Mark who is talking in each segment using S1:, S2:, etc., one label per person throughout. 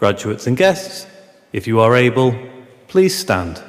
S1: Graduates and guests, if you are able, please stand.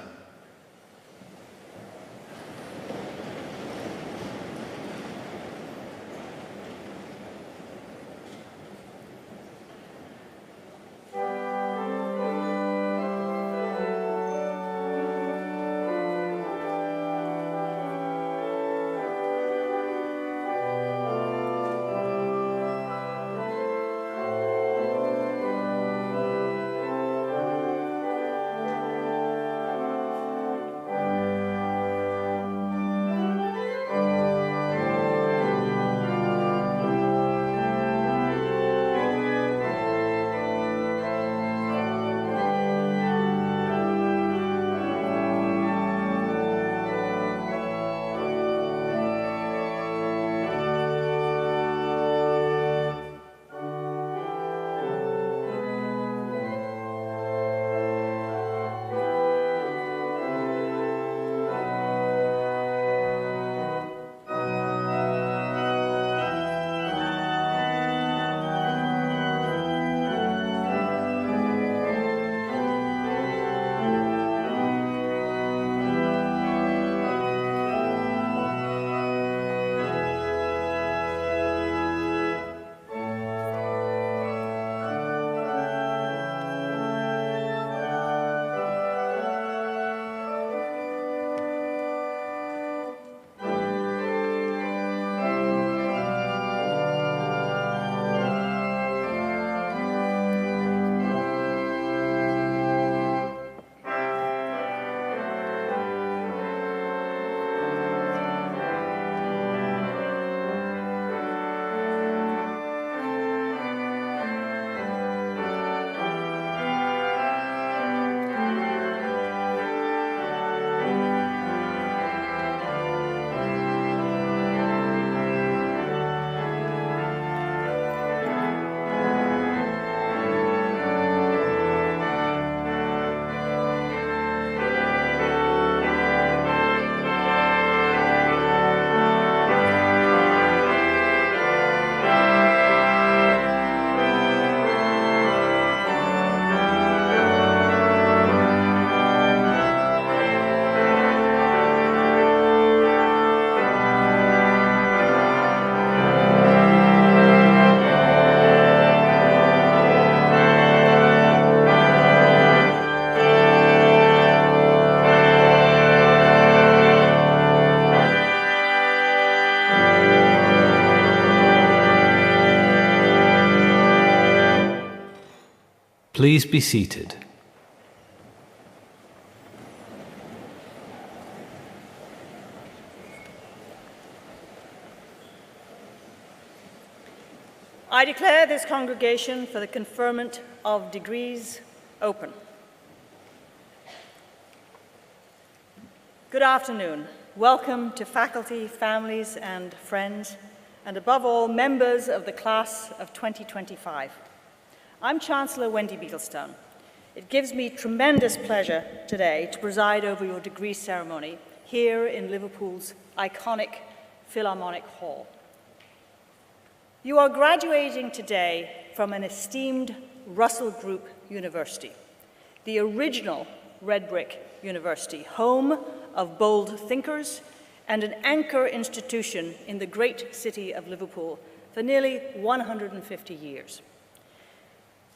S1: Please be seated.
S2: I declare this congregation for the conferment of degrees open. Good afternoon. Welcome to faculty, families, and friends, and above all, members of the class of 2025. I'm Chancellor Wendy Beetlestone. It gives me tremendous pleasure today to preside over your degree ceremony here in Liverpool's iconic Philharmonic Hall. You are graduating today from an esteemed Russell Group University, the original red brick university, home of bold thinkers and an anchor institution in the great city of Liverpool for nearly 150 years.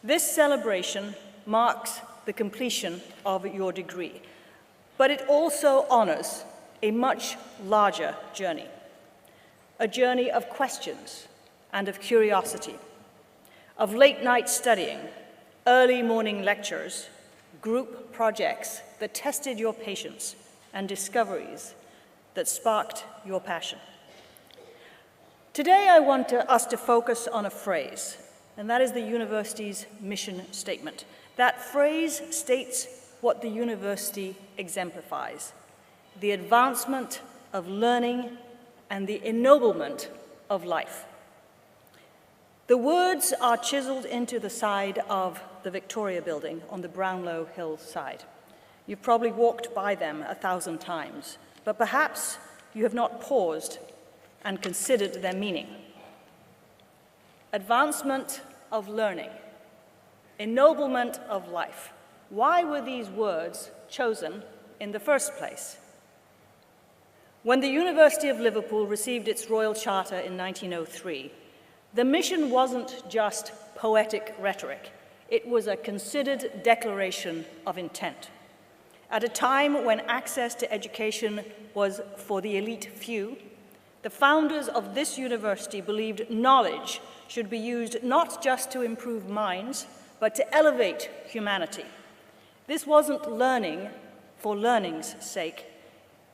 S2: This celebration marks the completion of your degree, but it also honors a much larger journey, a journey of questions and of curiosity, of late-night studying, early morning lectures, group projects that tested your patience, and discoveries that sparked your passion. Today I want us to focus on a phrase, and that is the university's mission statement. That phrase states what the university exemplifies: the advancement of learning and the ennoblement of life. The words are chiseled into the side of the Victoria Building on the Brownlow Hill side. You've probably walked by them 1,000 times, but perhaps you have not paused and considered their meaning. Advancement of learning, ennoblement of life. Why were these words chosen in the first place? When the University of Liverpool received its Royal Charter in 1903, the mission wasn't just poetic rhetoric. It was a considered declaration of intent. At a time when access to education was for the elite few, the founders of this university believed knowledge should be used not just to improve minds, but to elevate humanity. This wasn't learning for learning's sake.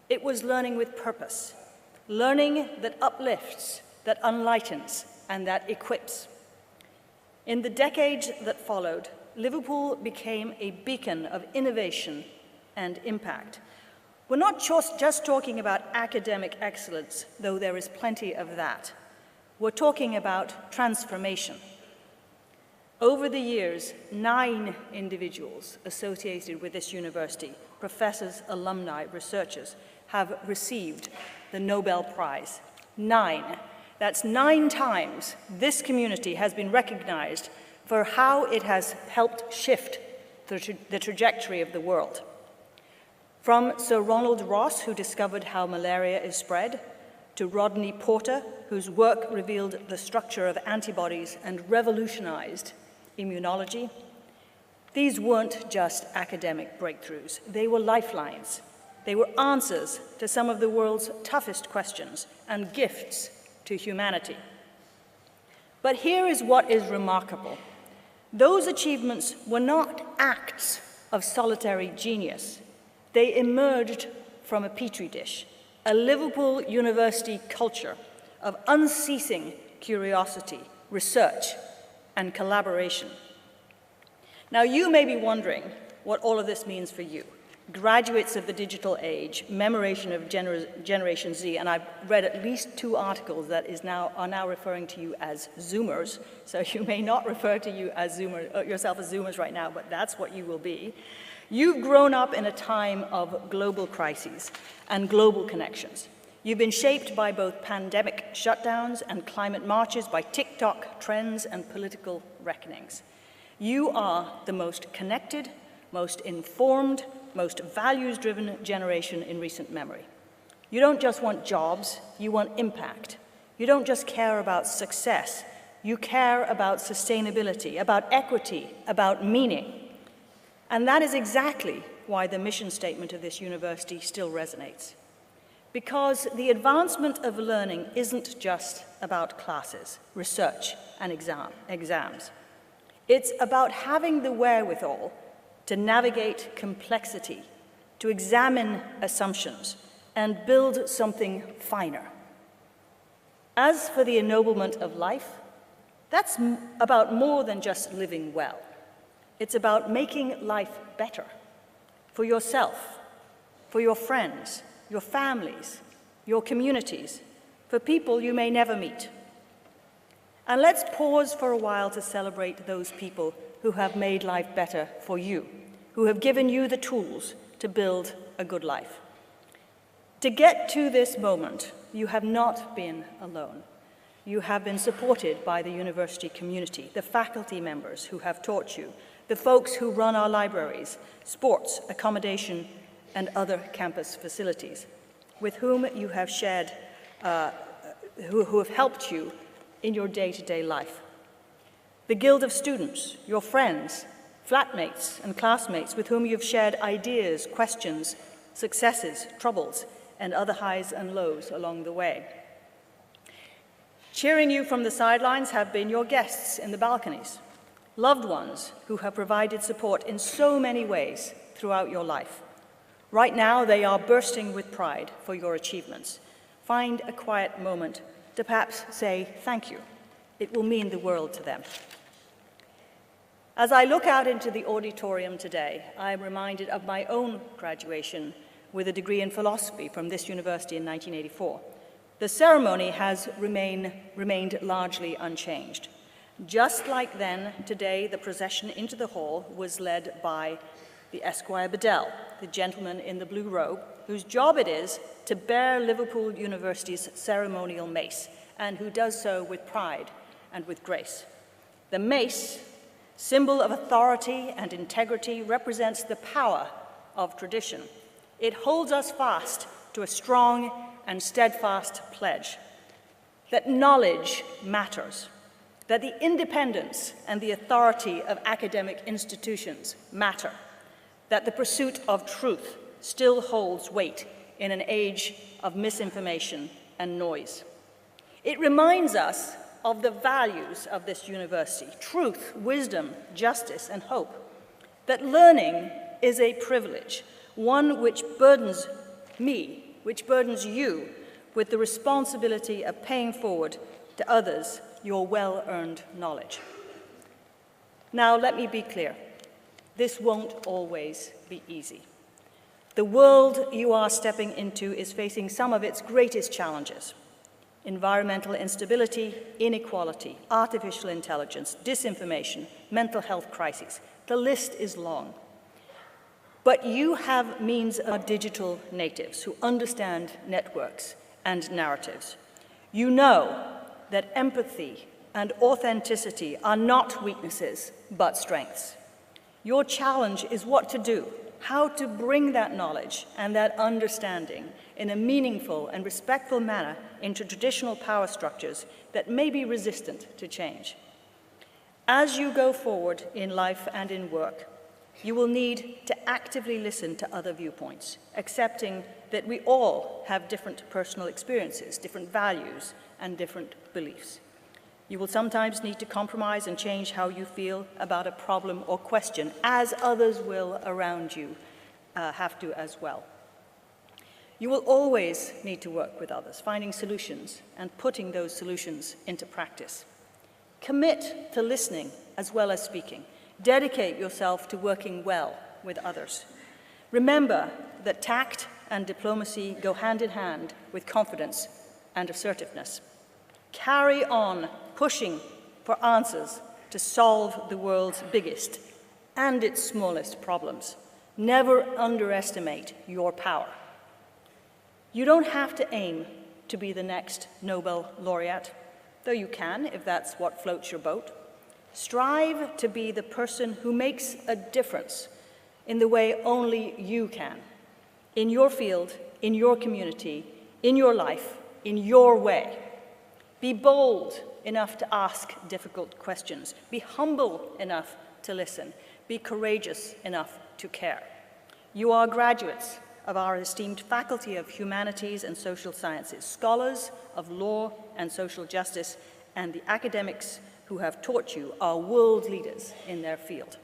S2: It was learning with purpose, learning that uplifts, that enlightens, and that equips. In the decades that followed, Liverpool became a beacon of innovation and impact. We're not just talking about academic excellence, though there is plenty of that. We're talking about transformation. Over the years, 9 individuals associated with this university, professors, alumni, researchers, have received the Nobel Prize. 9. That's 9 times this community has been recognized for how it has helped shift the trajectory of the world. From Sir Ronald Ross, who discovered how malaria is spread, to Rodney Porter, whose work revealed the structure of antibodies and revolutionized immunology. These weren't just academic breakthroughs. They were lifelines. They were answers to some of the world's toughest questions and gifts to humanity. But here is what is remarkable. Those achievements were not acts of solitary genius. They emerged from a petri dish, a Liverpool University culture of unceasing curiosity, research, and collaboration. Now, you may be wondering what all of this means for you. Graduates of the digital age, memoration of Generation Z, and I've read at least 2 articles that are now referring to you as Zoomers, so you may not refer to you as yourself as Zoomers right now, but that's what you will be. You've grown up in a time of global crises and global connections. You've been shaped by both pandemic shutdowns and climate marches, by TikTok trends and political reckonings. You are the most connected, most informed, most values-driven generation in recent memory. You don't just want jobs, you want impact. You don't just care about success, you care about sustainability, about equity, about meaning. And that is exactly why the mission statement of this university still resonates. Because the advancement of learning isn't just about classes, research, and exams. It's about having the wherewithal to navigate complexity, to examine assumptions, and build something finer. As for the ennoblement of life, that's about more than just living well. It's about making life better for yourself, for your friends, your families, your communities, for people you may never meet. And let's pause for a while to celebrate those people who have made life better for you, who have given you the tools to build a good life. To get to this moment, you have not been alone. You have been supported by the university community, the faculty members who have taught you, the folks who run our libraries, sports, accommodation, and other campus facilities, with whom you have shared, who have helped you in your day-to-day life. The Guild of Students, your friends, flatmates, and classmates with whom you've shared ideas, questions, successes, troubles, and other highs and lows along the way. Cheering you from the sidelines have been your guests in the balconies, loved ones who have provided support in so many ways throughout your life. Right now, they are bursting with pride for your achievements. Find a quiet moment to perhaps say thank you. It will mean the world to them. As I look out into the auditorium today, I am reminded of my own graduation with a degree in philosophy from this university in 1984. The ceremony has remained largely unchanged. Just like then, today the procession into the hall was led by the Esquire Bedell, the gentleman in the blue robe, whose job it is to bear Liverpool University's ceremonial mace, and who does so with pride and with grace. The mace Symbol of authority and integrity, represents the power of tradition. It holds us fast to a strong and steadfast pledge that knowledge matters, that the independence and the authority of academic institutions matter, that the pursuit of truth still holds weight in an age of misinformation and noise. It reminds us of the values of this university: truth, wisdom, justice, and hope. That learning is a privilege, one which burdens me, which burdens you, with the responsibility of paying forward to others your well-earned knowledge. Now, let me be clear. This won't always be easy. The world you are stepping into is facing some of its greatest challenges: environmental instability, inequality, artificial intelligence, disinformation, mental health crises. The list is long. But you have means of digital natives who understand networks and narratives. You know that empathy and authenticity are not weaknesses, but strengths. Your challenge is what to do, how to bring that knowledge and that understanding in a meaningful and respectful manner into traditional power structures that may be resistant to change. As you go forward in life and in work, you will need to actively listen to other viewpoints, accepting that we all have different personal experiences, different values, and different beliefs. You will sometimes need to compromise and change how you feel about a problem or question, as others will around you have to as well. You will always need to work with others, finding solutions and putting those solutions into practice. Commit to listening as well as speaking. Dedicate yourself to working well with others. Remember that tact and diplomacy go hand in hand with confidence and assertiveness. Carry on pushing for answers to solve the world's biggest and its smallest problems. Never underestimate your power. You don't have to aim to be the next Nobel laureate, though you can if that's what floats your boat. Strive to be the person who makes a difference in the way only you can, in your field, in your community, in your life, in your way. Be bold enough to ask difficult questions. Be humble enough to listen. Be courageous enough to care. You are graduates of our esteemed Faculty of Humanities and Social Sciences, scholars of law and social justice, and the academics who have taught you are world leaders in their field.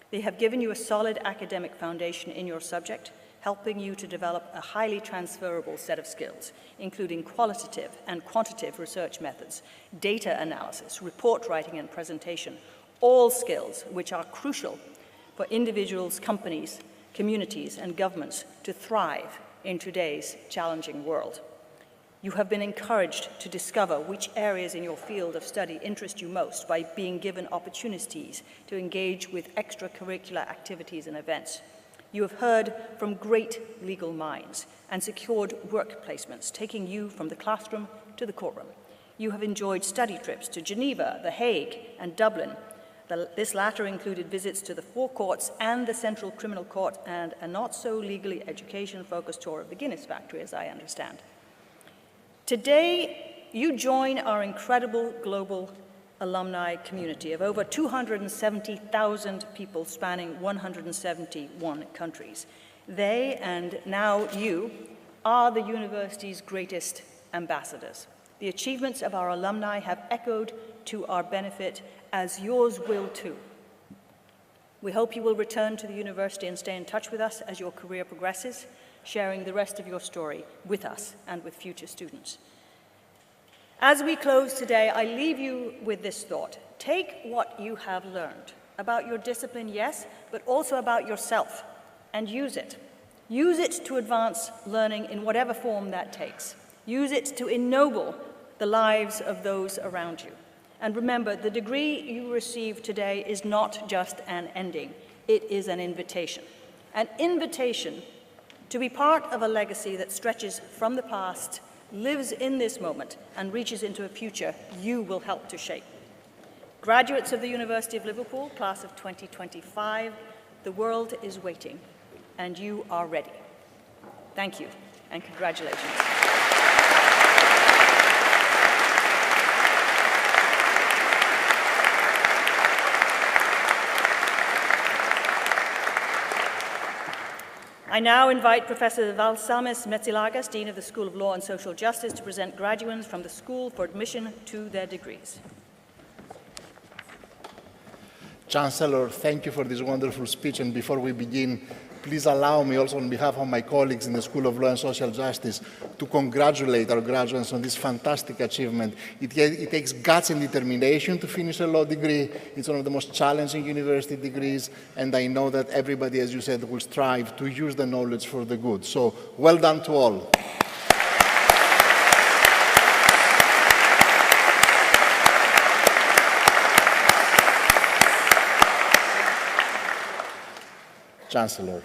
S2: They have given you a solid academic foundation in your subject, helping you to develop a highly transferable set of skills, including qualitative and quantitative research methods, data analysis, report writing and presentation, all skills which are crucial for individuals, companies, communities, and governments to thrive in today's challenging world. You have been encouraged to discover which areas in your field of study interest you most by being given opportunities to engage with extracurricular activities and events. You have heard from great legal minds and secured work placements, taking you from the classroom to the courtroom. You have enjoyed study trips to Geneva, The Hague, and Dublin. This latter included visits to the Four Courts and the Central Criminal Court, and a not-so-legally education-focused tour of the Guinness factory, as I understand. Today, you join our incredible global alumni community of over 270,000 people spanning 171 countries. They, and now you, are the university's greatest ambassadors. The achievements of our alumni have echoed to our benefit, as yours will too. We hope you will return to the university and stay in touch with us as your career progresses, sharing the rest of your story with us and with future students. As we close today, I leave you with this thought. Take what you have learned about your discipline, yes, but also about yourself, and use it. Use it to advance learning in whatever form that takes. Use it to ennoble the lives of those around you. And remember, the degree you receive today is not just an ending, it is an invitation. An invitation to be part of a legacy that stretches from the past, lives in this moment, and reaches into a future you will help to shape. Graduates of the University of Liverpool, class of 2025, the world is waiting, and you are ready. Thank you, and congratulations. I now invite Professor Valsamis Metsilagas, Dean of the School of Law and Social Justice, to present graduates from the school for admission to their degrees.
S3: Chancellor, thank you for this wonderful speech. And before we begin, please allow me also on behalf of my colleagues in the School of Law and Social Justice to congratulate our graduates on this fantastic achievement. It takes guts and determination to finish a law degree. It's one of the most challenging university degrees, and I know that everybody, as you said, will strive to use the knowledge for the good. So well done to all. Chancellor,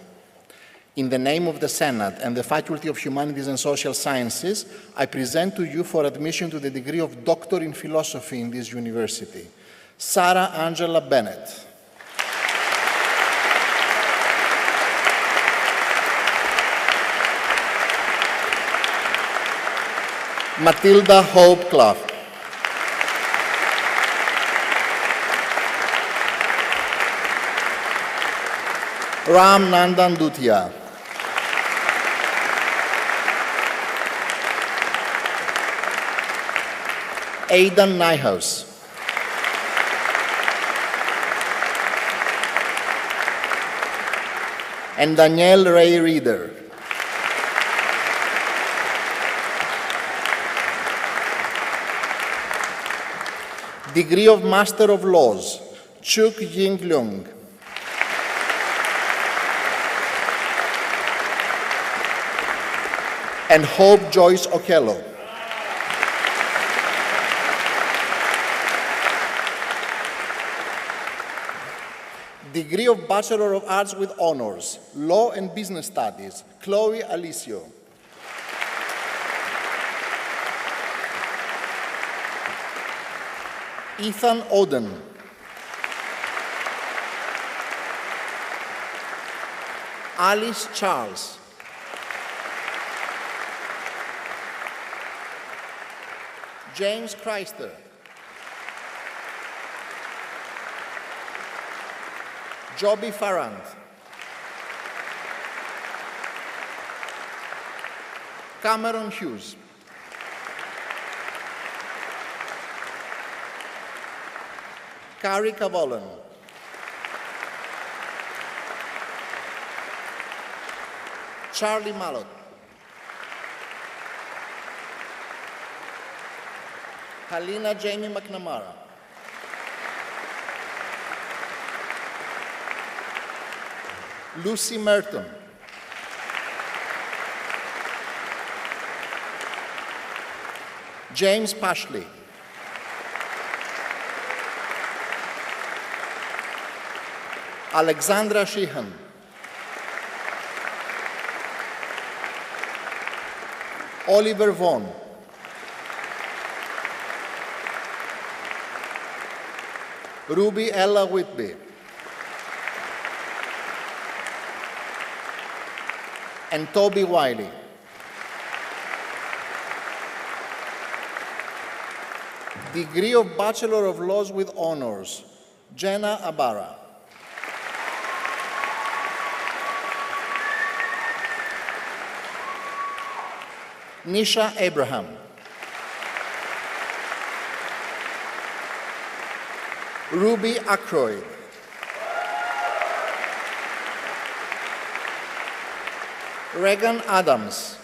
S3: in the name of the Senate and the Faculty of Humanities and Social Sciences, I present to you for admission to the degree of Doctor in Philosophy in this university, Sarah Angela Bennett. Matilda Hope Clough. Ram Nandan Dutia. Aidan Nyhouse. And Danielle Ray Reeder. Degree of Master of Laws, Chuk Ying Leung. And Hope Joyce Okello. Degree of Bachelor of Arts with Honors, Law and Business Studies, Chloe Alicio. Ethan Oden. Alice Charles. James Chrysler. Joby Farrand. Cameron Hughes. Carrie Cavolan. Charlie Mallott. Halina Jamie McNamara. Lucy Merton. James Pashley. Alexandra Sheehan. Oliver Vaughan. Ruby Ella Whitby. And Toby Wiley. Degree of Bachelor of Laws with Honors, Jenna Abara. Nisha Abraham. Ruby Ackroyd. Regan Adams.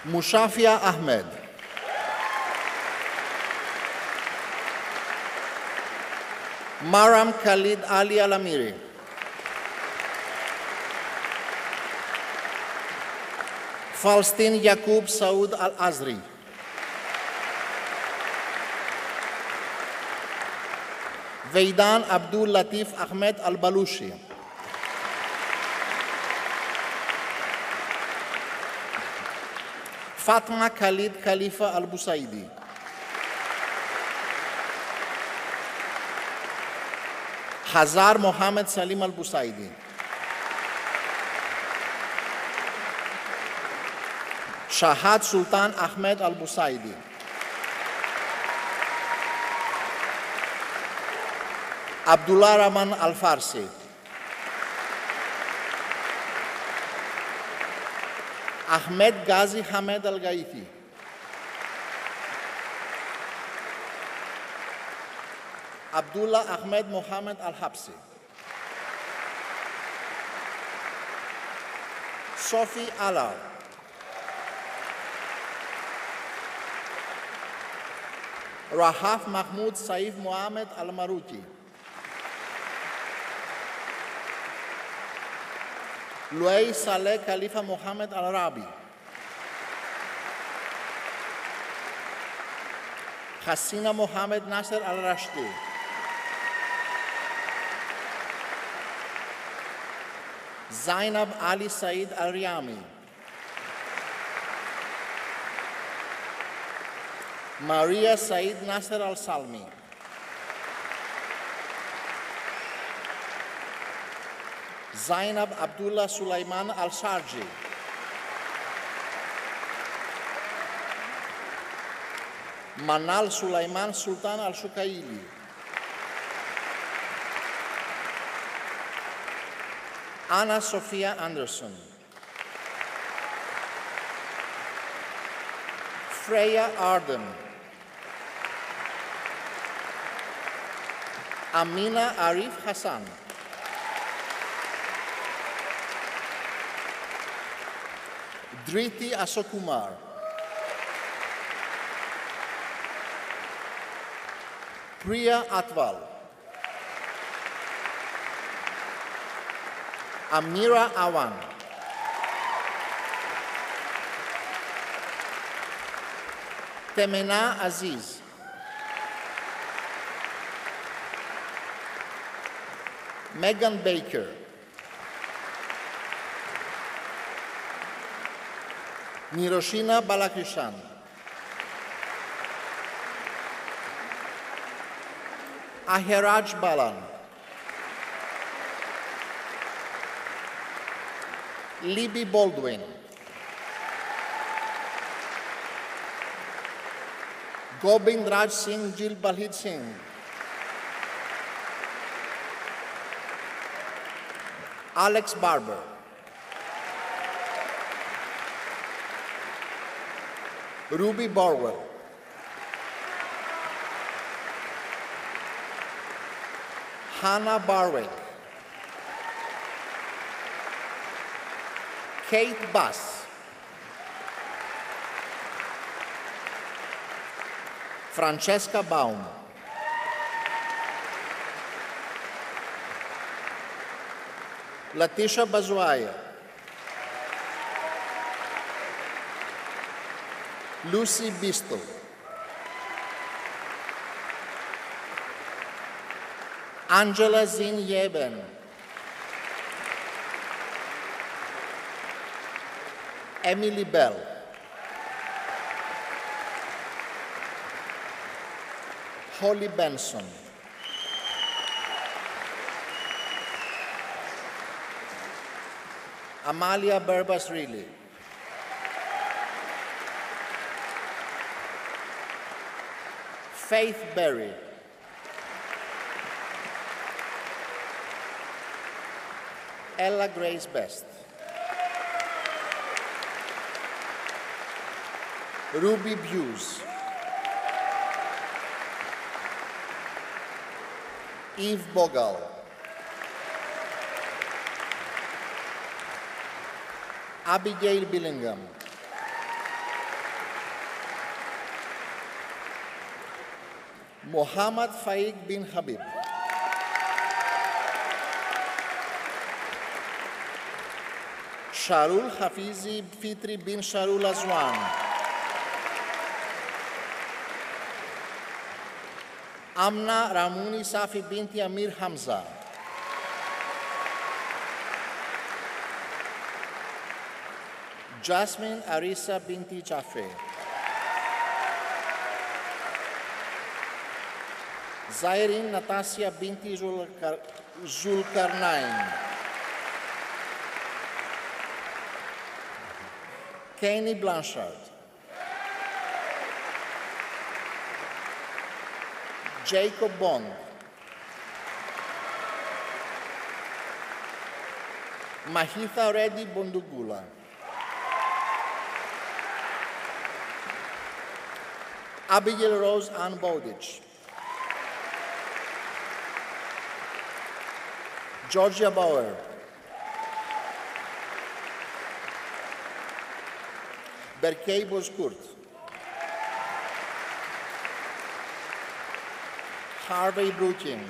S3: Mushafia Ahmed. Maram Khalid Ali Alamiri. Falstin Yaqub Saud Al-Azri. Veidan Abdul Latif Ahmed Al-Balushi. Fatma Khalid Khalifa Al-Busaidi. Hazar Mohammed Salim Al-Busaidi. Shahad Sultan Ahmed Al-Busaidi. Abdullah Rahman Al-Farsi. Ahmed Ghazi Hamed Al-Gaithi. Abdullah Ahmed Mohammed Al-Habsi. Sophie Alal. Rahaf Mahmoud Saif Mohammed Al-Maruki. Luay Saleh Khalifa Mohammed Al-Rabi. Hasina Mohammed Nasser Al-Rashdi. Zainab Ali Said Al-Riyami. Maria Said Nasser Al-Salmi. Zainab Abdullah Sulaiman Al-Sharji. Manal Sulaiman Sultan Al-Shukaili. Anna Sophia Anderson. Freya Arden. Amina Arif Hassan. Driti Asokumar. Priya Atwal. Amira Awan. Temena Aziz. Megan Baker. Niroshina Balakrishan. Aheraj Balan. Libby Baldwin. Gobind Raj Singh Jil Balhit Singh. Alex Barber. Ruby Borwell. Hannah Barwick. Kate Bass. Francesca Baum. Latisha Bazuaya. Lucy Bistel. Angela Zin Yeben. Emily Bell. Holly Benson. Amalia Berbas Reilly. Faith Berry. Ella Grace Best. Ruby Buse. Eve Bogal. Abigail Billingham. Mohammad Faik bin Habib. Sharul Hafizi Fitri bin Sharul Azwan. Amna Ramuni Safi binti Amir Hamza.
S4: Jasmine Arisa Binti Jafe. Zairin Natasha Binti Zulkarnain. Kane Blanchard. Jacob Bond. Mahitha Reddy Bondugula. Abigail Rose Ann Bowditch. Georgia Bauer. Berkay Bozkurt. Harvey Bruting.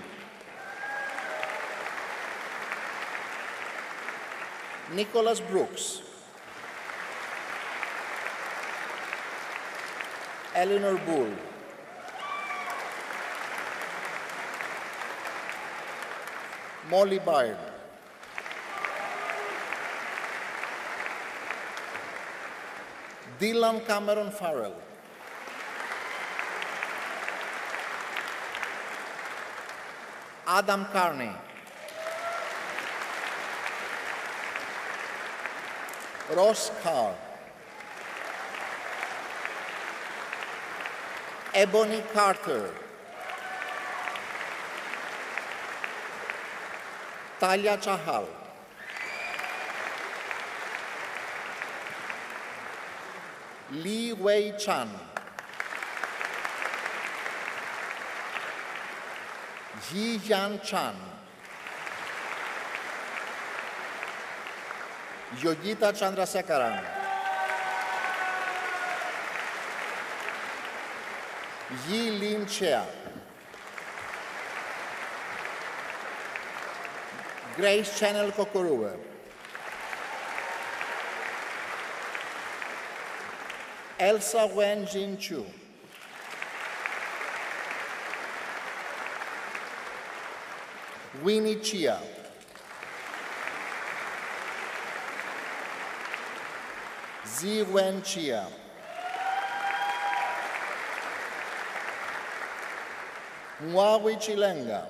S4: Nicholas Brooks. Eleanor Bull. Molly Byrne. Dylan Cameron Farrell. Adam Carney. Ross Carr. Ebony Carter. Talia Chahal. Li Wei Chan. Yi Yan Chan. Yogita Chandrasekaran. Yi Lin Chia. Grace Channel Kokorua. Elsa Wen Jin Chu. Winnie Chia. Zi Wen Chia. Mwawi Chilenga.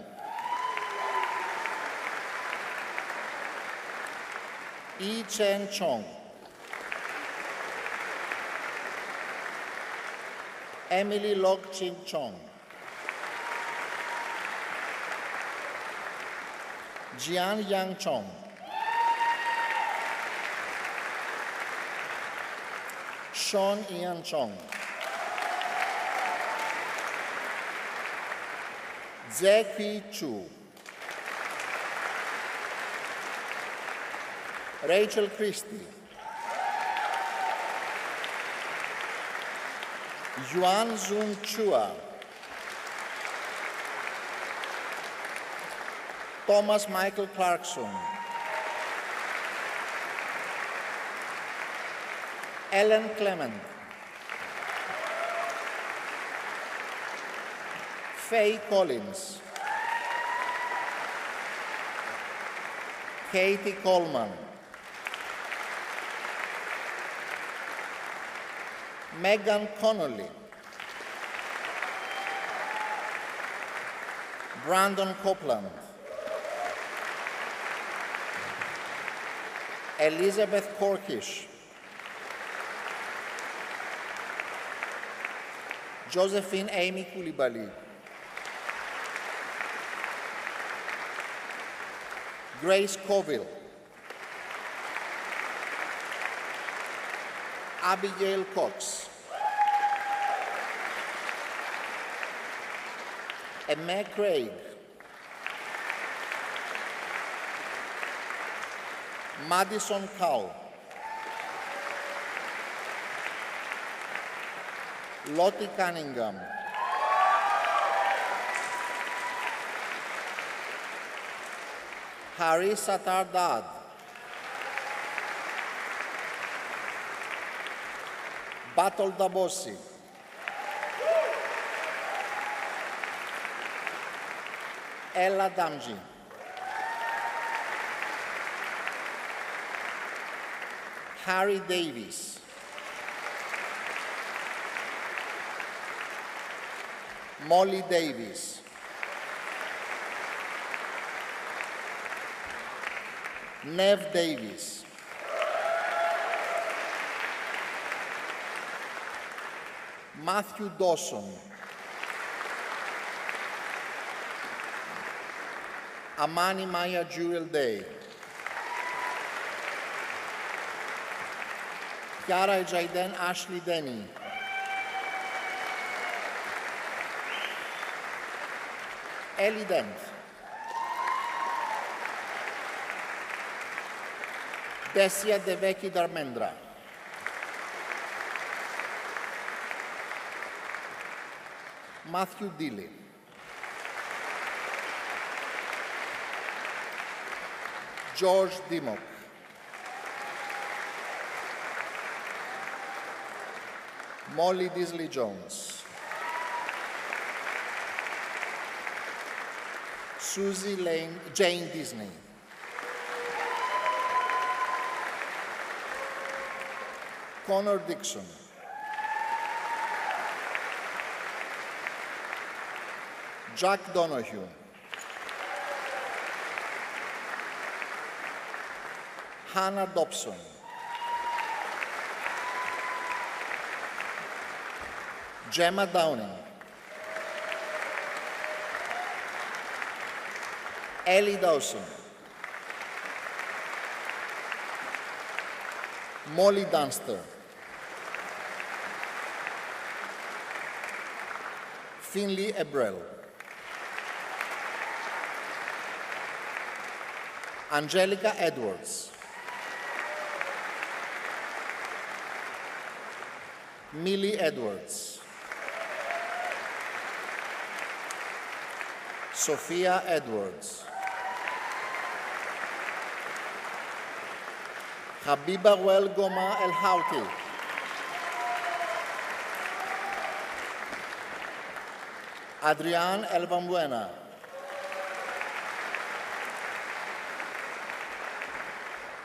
S4: Yi Chen Chong. Emily Lok Ching Chong. Jian Yang Chong. Sean Ian Chong. Zeki Chu. Rachel Christie. Yuan Zun Chua. Thomas Michael Clarkson. Ellen Clement. Faye Collins. Katie Coleman. Megan Connolly. Brandon Copeland. Elizabeth Korkish. Josephine Amy Koulibaly. Grace Colville. Abigail Cox. Emma Craig. Madison Cowell. Lottie Cunningham. Hari Satar Dad. Battle Dabosi. Ella Damji. Harry Davies. Molly Davies. Nev Davies. Matthew Dawson. Amani Maya Jurel Day. Chiara Jaiden Ashley Denny. Ellie Dent. Desia Deveki Dharmendra. Matthew Dilly. George Dimok. Molly Disley Jones. Susie Jane Disney. Connor Dixon. Jack Donoghue. Hannah Dobson. Gemma Downing. Ellie Dawson. Molly Dunster. Finley Ebrell. Angelica Edwards. Millie Edwards. Sophia Edwards. Habiba Wel Goma El Houti. Adrián Elvambuena.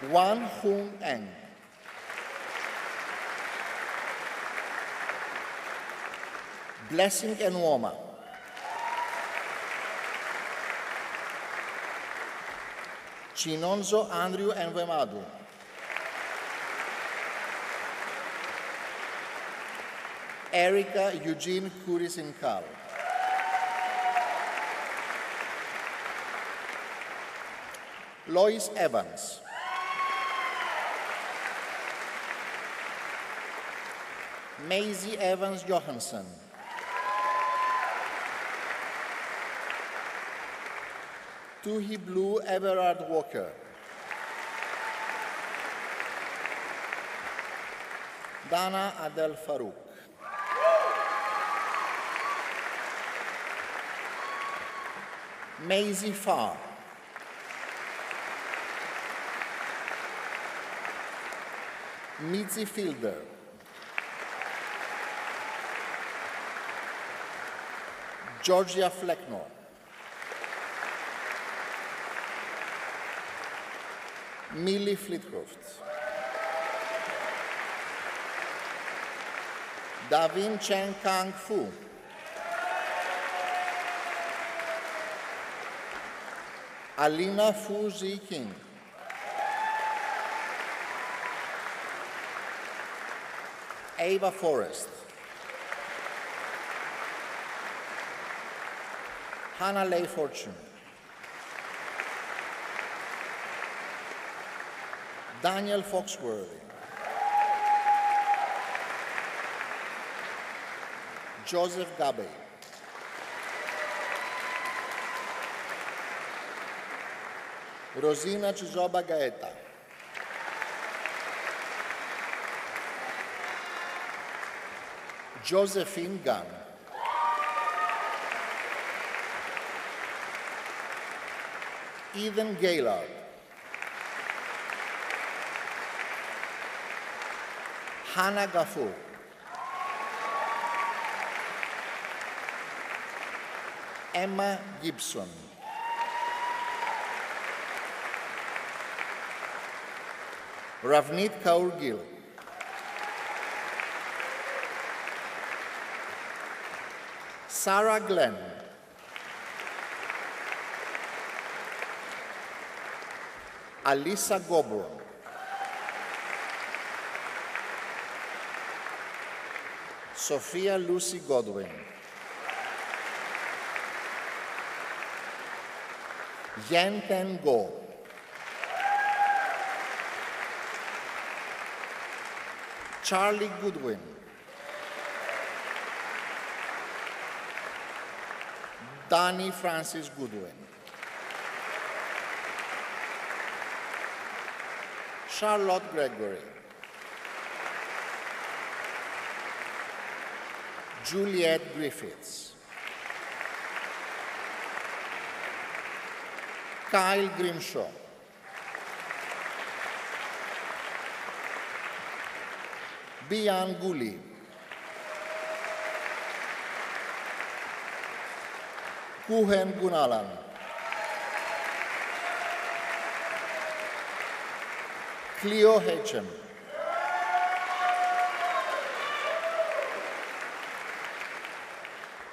S4: Wan Hoon Eng. Blessing Enwoma. Chinonzo Andrew Enwemadu. Erica Eugene Kurisinkal. Lois Evans. Maisie Evans Johansson. Tuhi Blue Everard Walker. Dana Adel Farouk. Maisie Farr. Mitzi Fielder. Georgia Flecknor. Millie Flitcroft. Davin Chen Kang Fu. Alina Fu Zi King. Ava Forrest. Hannah Leigh Fortune. Daniel Foxworthy. Joseph Gabay. Rosina Chizoba Gaeta. Josephine Gunn. Ethan Gaylord. Hannah Gafour. Emma Gibson. Ravneet Kaur Gill. Sarah Glenn. Alisa Goborn. Sophia Lucy Godwin. Yen Ten Go. Charlie Goodwin. Danny Francis Goodwin. Charlotte Gregory. Juliet Griffiths. Kyle Grimshaw. Bian Guli. Kuhen Gunalan. Cleo Hetchem.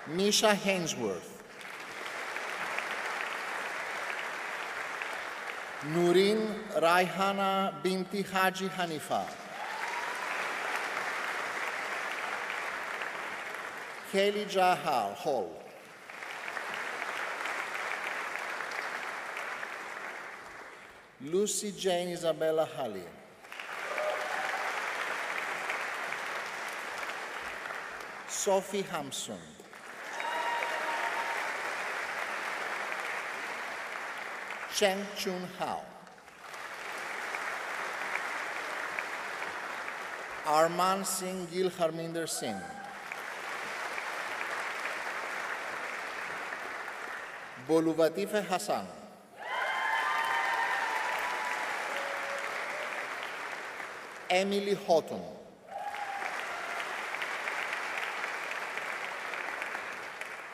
S4: Misha Hainsworth. Nurin Raihana Binti Haji Hanifa. Kelly Jahal Hall. Lucy Jane Isabella Halley. Sophie Hampson. Cheng Chun Hao. Arman Singh Gil Harminder Singh. Boluvatife Hassan. Emily Houghton.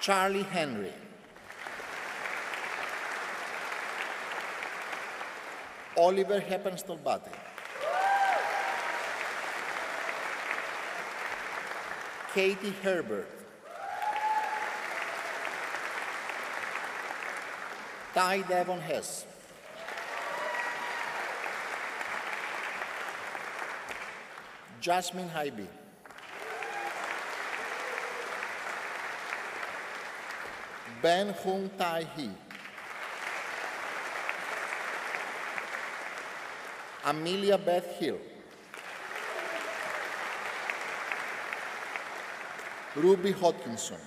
S4: Charlie Henry. Oliver Heppenstall-Batty. Katie Herbert. Ty Devon Hess. Jasmine Haibi. Ben Hung Tai Hee. Amelia Beth Hill. Ruby Hodkinson.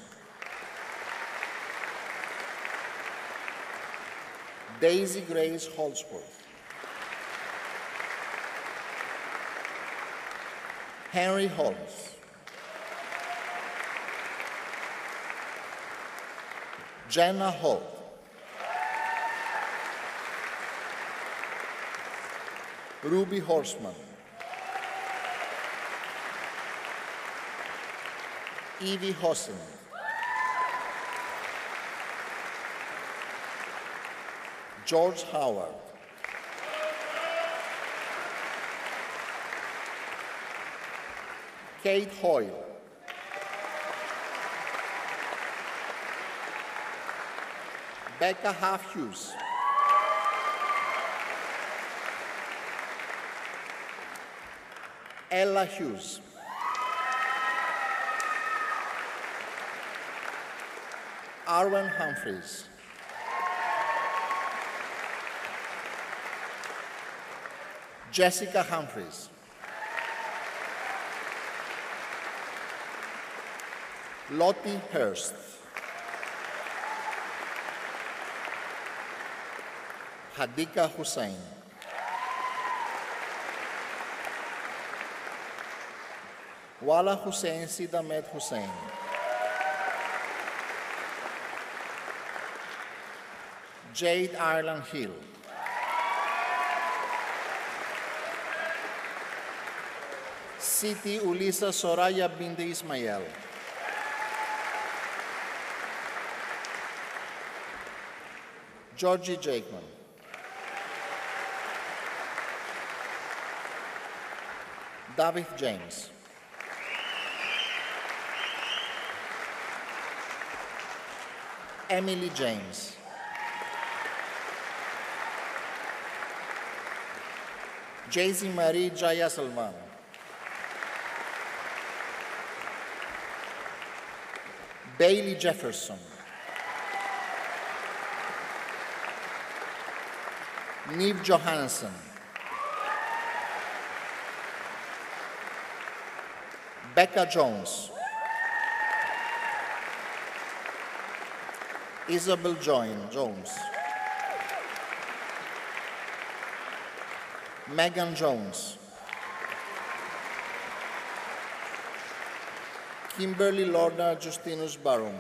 S4: Daisy Grace Holdsworth. Henry Holmes. Jenna Holt. Ruby Horseman. Evie Hossin. George Howard. Kate Hoyle. Becca Half Hughes. Ella Hughes. Arwen Humphreys. Jessica Humphreys. Lottie Hurst. Hadika Hussain. Wala Hussain Sidamet Hussain. Jade Ireland Hill. Siti Ulisa Soraya Binte Ismail. Georgie Jakeman. David James. Emily James. Jaycee Marie Jayasalvan. Bailey Jefferson. Neve Johansson. Becca Jones. Isabel Jones. Megan Jones. Kimberly Lorna Justinus Barum.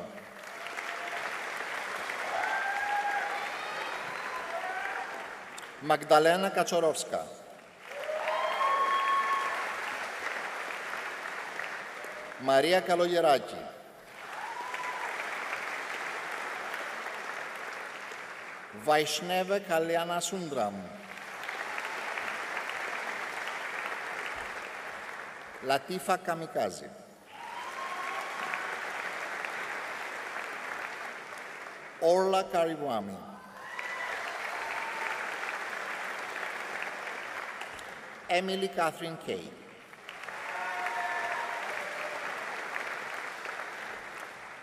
S4: Magdalena Kaczorowska. Maria Kalogieraki. Vaishnava Kalyana Sundram. Latifa Kamikaze. Orla Karibwami. Emily Catherine Kay.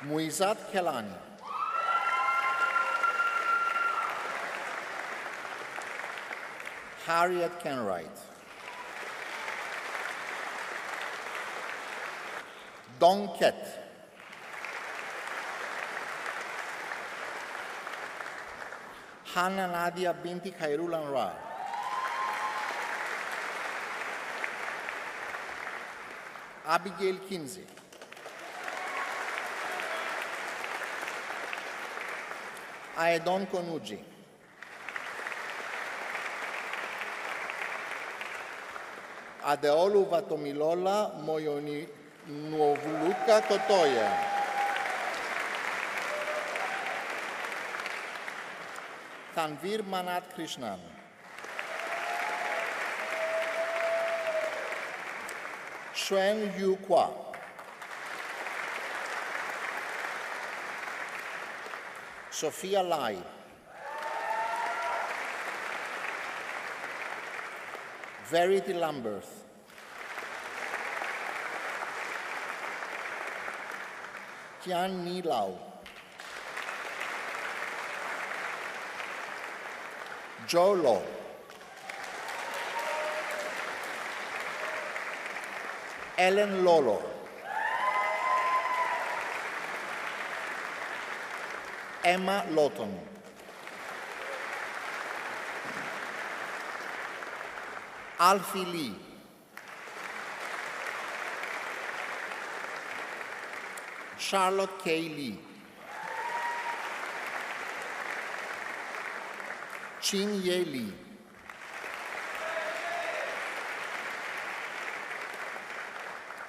S4: Muizat Kelani. Harriet Kenwright. Don Kett. Hannah Nadia Binti Khairulan Ra. Abigail Kinsey. Aedon Konuji. Adeolu Vatomilola Moyoni Nuovuluka Totoya. Tanvir Manat Krishnan. Shuen Yu Kwa. Sophia Lai. Verity Lambert. Kian Ni Lau. Joe Law. Ellen Lolo. Emma Lawton. Alfie Lee. Charlotte K. Lee. Chin Ye Lee.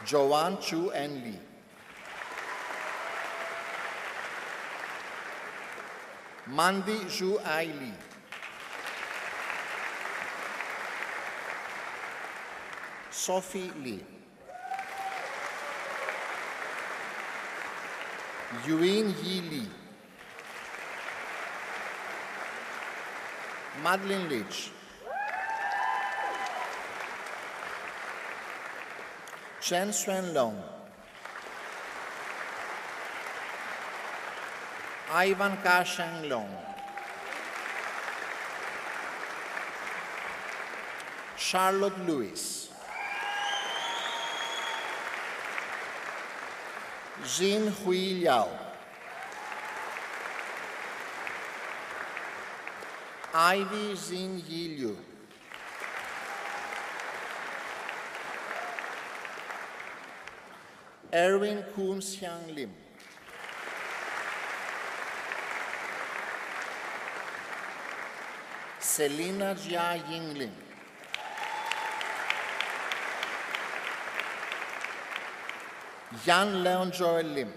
S4: Joanne Chu En Lee. Mandy Zhu Ai Lee. Sophie Lee. Yuin Yi Lee. Madeline Leach. Chen Suen Long. Ivan Ka Sheng Long. Charlotte Lewis. Jin Hui Liao. Ivy Jin Yi Liu. Erwin Kun Xiang Lim. Selina Jia Ying Lim. Yan Leon Joel Lim.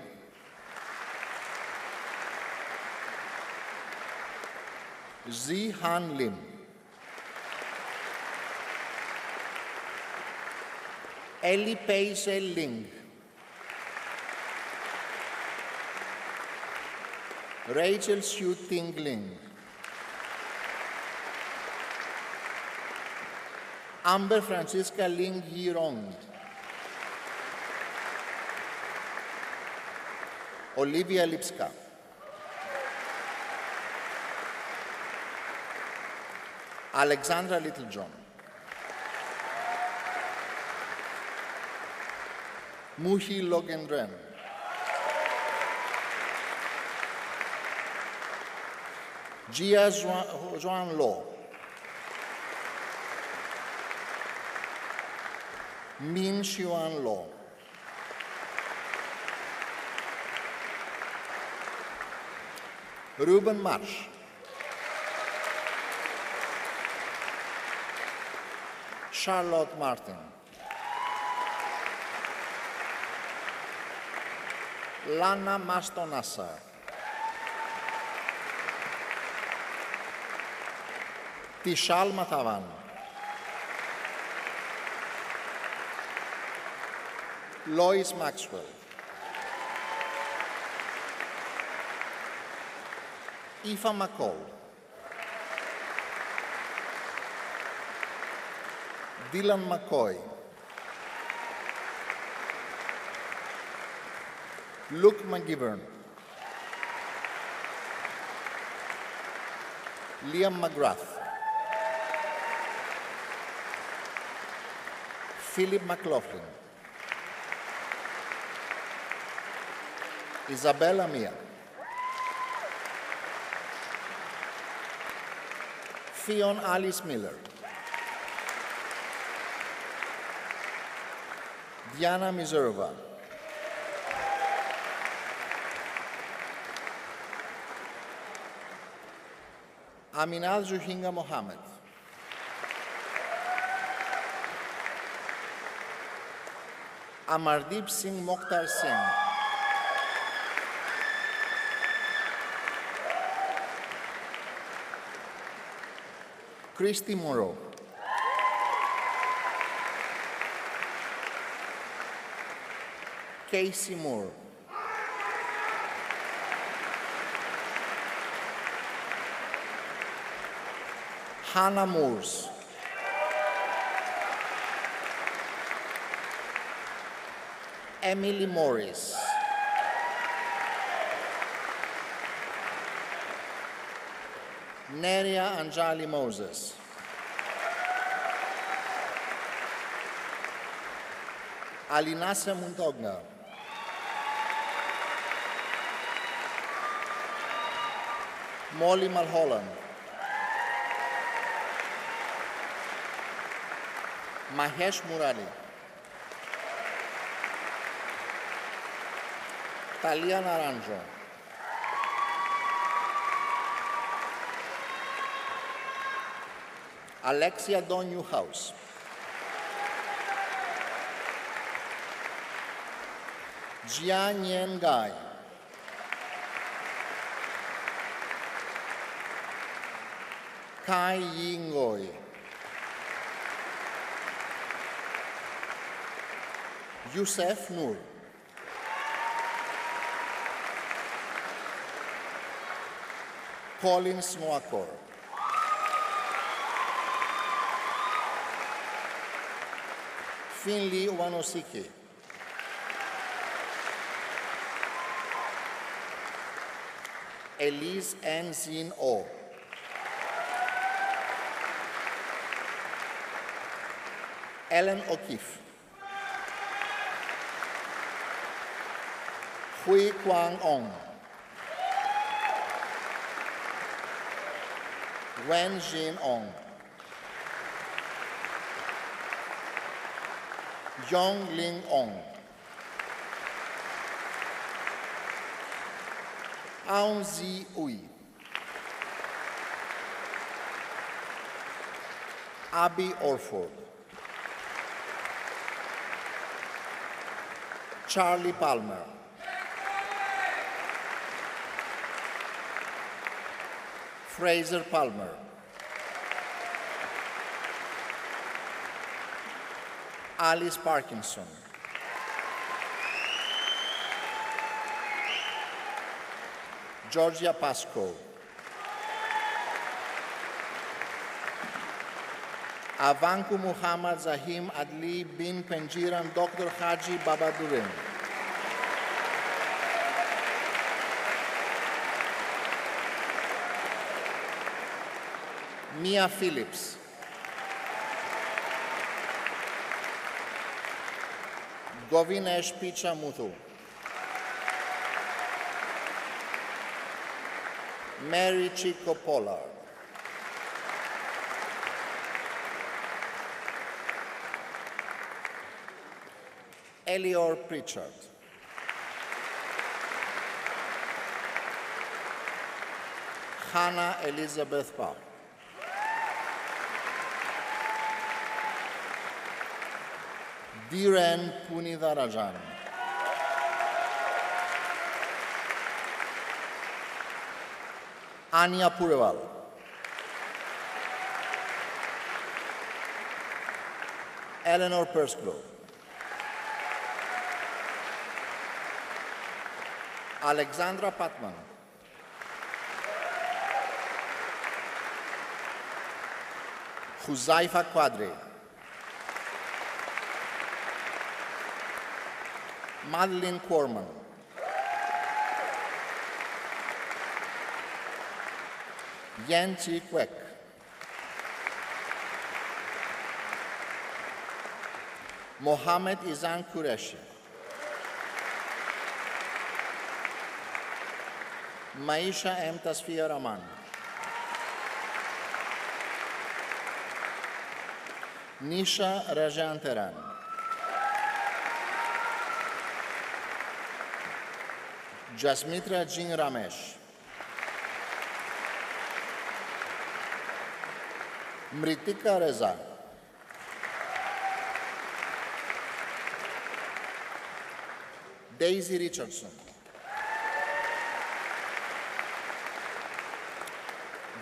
S4: Zi Han Lim. Ellie Paige Ling, Rachel Xu Ting Ling, Amber Francisca Ling Yirong, Olivia Lipska, Alexandra Littlejohn, Muhi Logendren, Jia Zhuan Lo, Min Xuan Lo, Ruben Marsh, Charlotte Martin, Lana Mastonassa, Tishal Matavan, Lois Maxwell, Aoife McCall, Dylan McCoy, Luke McGivern, Liam McGrath, Philip McLaughlin, Isabella Mia, Fionn Alice Miller, Diana Miserva, Aminal Zuhinga Mohammed, Amardeep Singh Mokhtar Singh, Christy Moreau, Casey Moore, Hannah Moores, Emily Morris, Neria Anjali Moses, Alinasa Muntogna, Molly Mulholland, Mahesh Murali, Talia Naranjo, Alexia Don Newhouse, Jia Nyen Gai, Kai Yi Ngoi, Youssef Noor, Colin Swakor, Finley Wanosike, Elise N. Zin O, Ellen O'Keefe, Hui Kwang Ong, Wen Jin Ong, Yong Ling Ong, Aung Zi Ui, Abby Orford, Charlie Palmer, Fraser Palmer, Alice Parkinson. Georgia Pascoe. Avanku Muhammad Zahim Adli bin Penjiran Dr. Haji Babadurin. Mia Phillips. Govinesh Picha Muthu. Mary Chico Pollard. Elior Pritchard. Hannah Elizabeth Pau. Dhiren Punitharajan. Anya Pureval. Eleanor Persgrove. Alexandra Patman. Huzaifa Quadri. Madeline Corman. Yan Chi Kwek. Mohammed Izan Qureshi. Maisha M. Tasfia Rahman. Nisha Rajan Teran. Jasmitra Jing Ramesh. Mritika Reza. Daisy Richardson.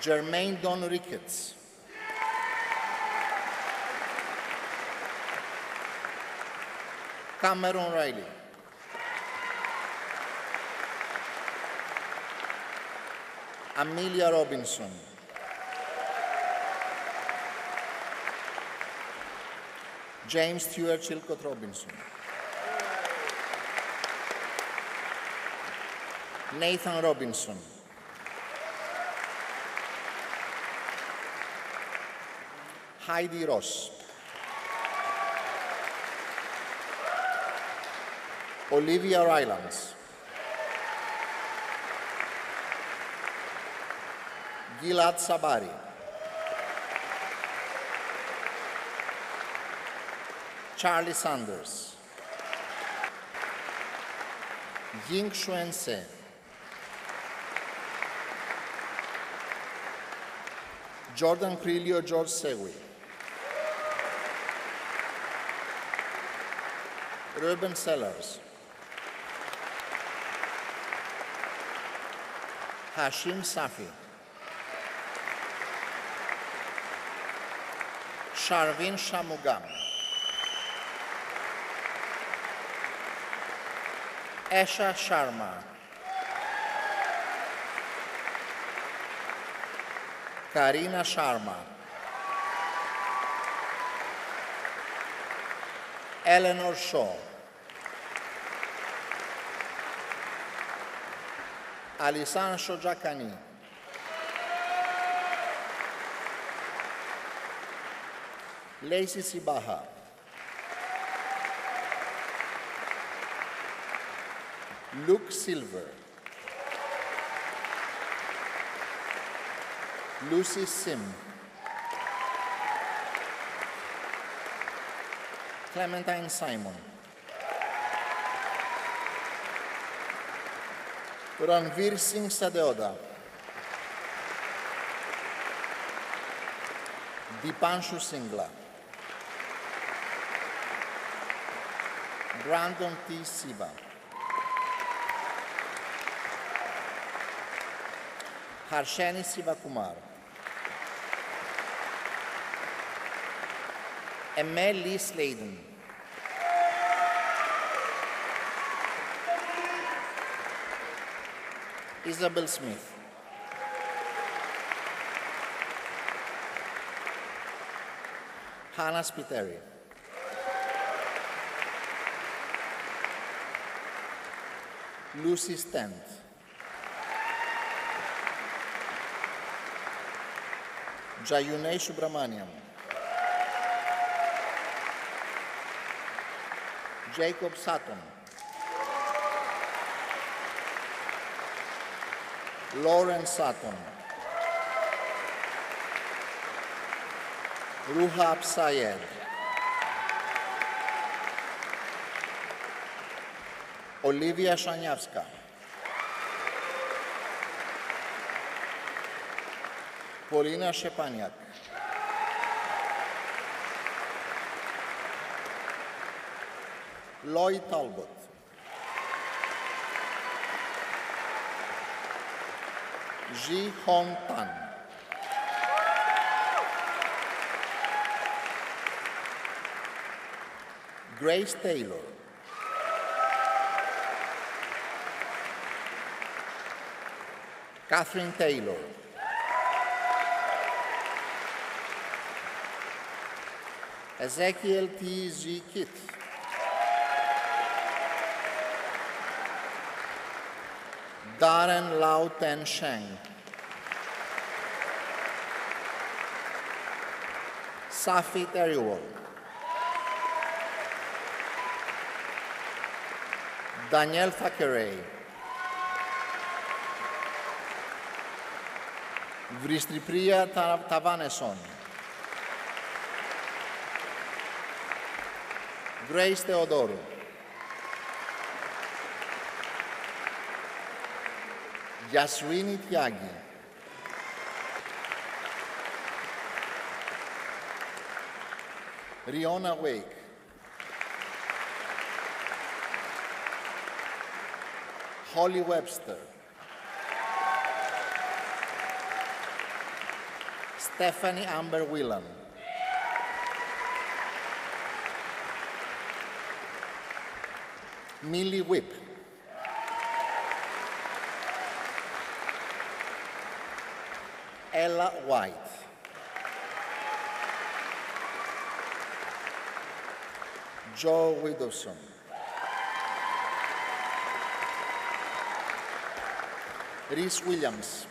S4: Jermaine Don Ricketts. Cameron Riley. Amelia Robinson. James Stewart Chilcott Robinson. Nathan Robinson. Heidi Ross. Olivia Rylands. Gilad Sabari. Charlie Sanders. Ying Shuen Se. Jordan Crilio George Sewi. Ruben Sellers. Hashim Safi. Sharvin Shamugam. Esha Sharma. Karina Sharma. Eleanor Shaw. Alisan Shojakani. Lacey Sibaha. Luke Silver. Lucy Sim. Clementine Simon. Ranveer Singh Sadeoda. Dipanshu Singla. Brandon T. Siva. Harshani Sivakumar. Emel Lee Sladen. Isabel Smith. Hannah Spiteri. Lucy Stent. Jayune Subramaniam. Jacob Sutton. Lauren Sutton. Ruhab Sayed. Olivia Shanyavska. Polina Shepaniak. Lloyd Talbot. Ji Hong Tan. Grace Taylor. Catherine Taylor. Ezekiel T. Z. Kitt. Darren Lau Ten Sheng. Safi Teriwal. Daniel Thackeray. Vristripriya Tavaneson. Grace Theodoro. Yaswini Tyagi. Riona Wake. Holly Webster. Stephanie Amber Whelan. Millie Whip. Ella White. Joe Widowson. Rhys Williams.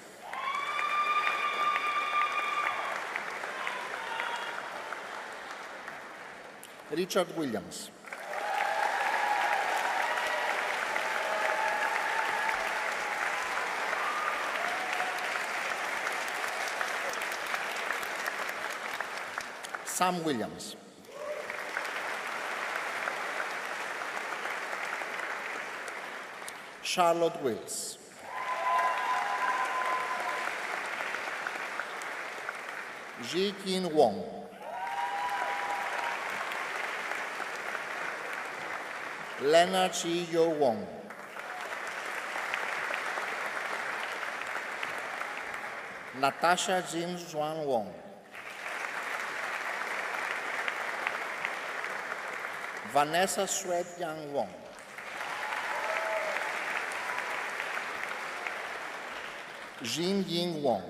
S4: Richard Williams. Sam Williams. Charlotte Wills. Ji Kin Wong. Leonard Chi Yo Wong. Natasha Jin Xuan Wong. Vanessa Swed Yang Wong. Jin Ying Wong.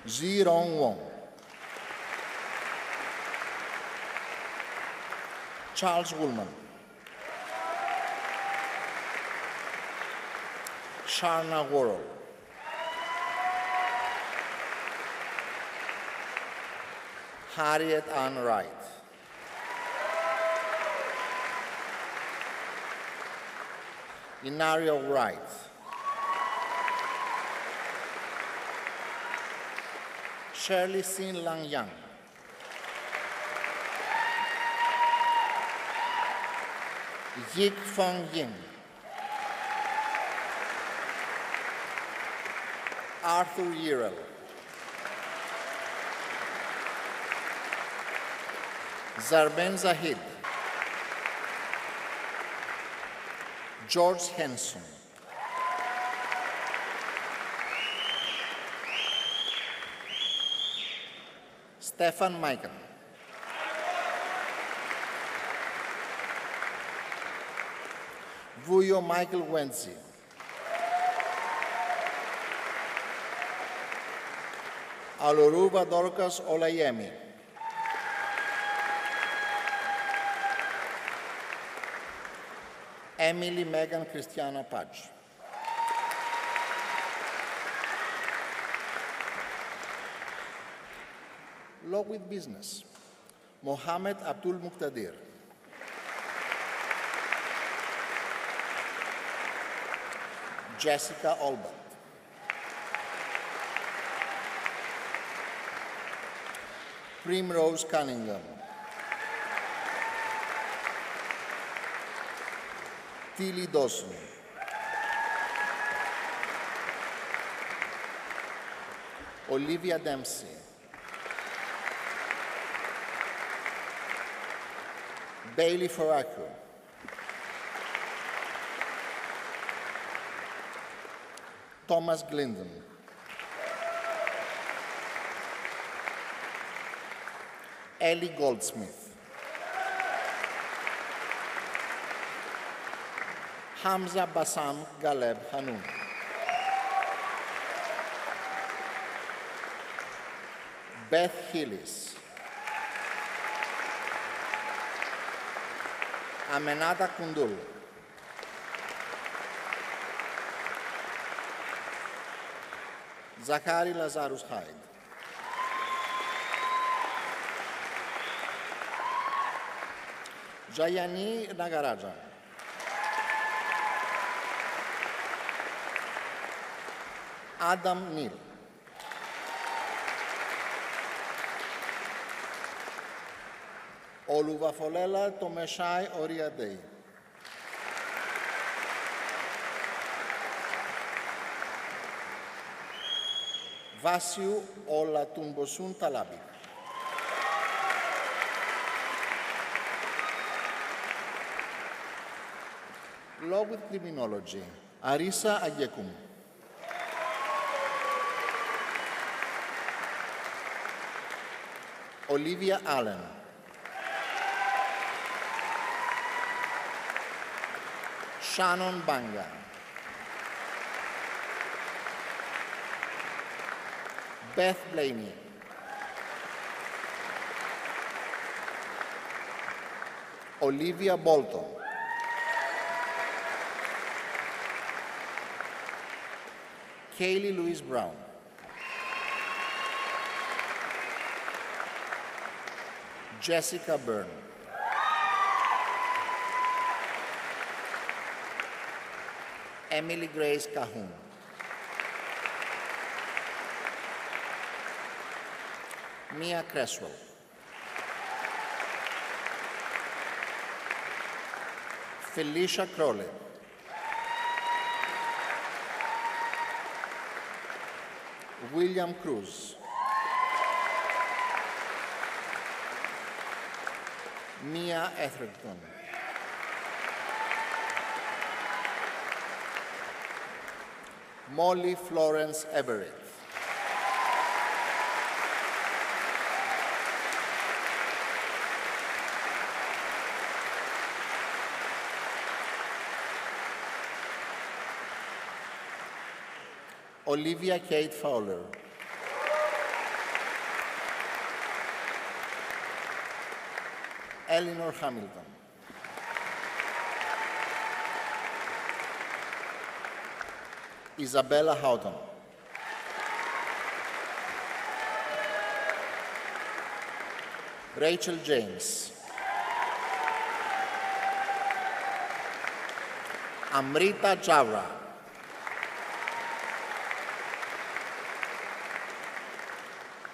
S4: Zirong Wong. Charles Woolman. Sharna Worrell. Harriet Ann Wright. Inario Wright. Shirley Sin Lang Yang. Yik Fong Yin. Arthur Yerel. Zarben Zahid. George Henson. Stefan Mikan.
S5: 'Cause
S4: Vuyo Michael Wenzi. Aloruva Dorcas Olayemi. Emily Megan Christiana Pudge. Law with Business. Mohammed Abdul Muqtadir. Jessica Olbert. Primrose Cunningham. Tilly Dawson. Olivia Dempsey. Bailey Faraku. Thomas Glinden. Ellie Goldsmith. Hamza Bassam Galeb Hanoun. Beth Hillis. Amenata Kundul. Zachary Lazarus Hyde. Jayani Nagarajan. Adam Neal. Oluvafolela Tomeshai Oriadei. Vasiu Olatunbosun Talabi. Law with Criminology. Arisa Agyekum. Olivia Allen. Shannon Banga. Beth Blaney. Olivia Bolton. Kaylee Louise Brown. Jessica Byrne. Emily Grace Cahoon. Mia Cresswell. Felicia Crowley. William Cruz. Mia Etherington. Molly Florence Everett. Olivia Kate Fowler. Eleanor Hamilton. Isabella Houghton. Rachel James. Amrita Javra.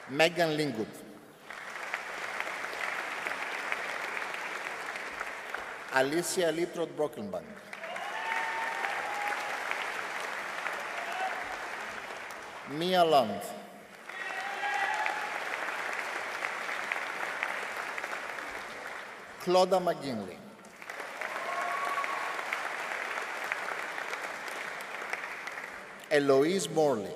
S4: Megan Lingwood. Alicia Litrot Brockenbank. Mia Lund. Claudia McGinley. Eloise Morley.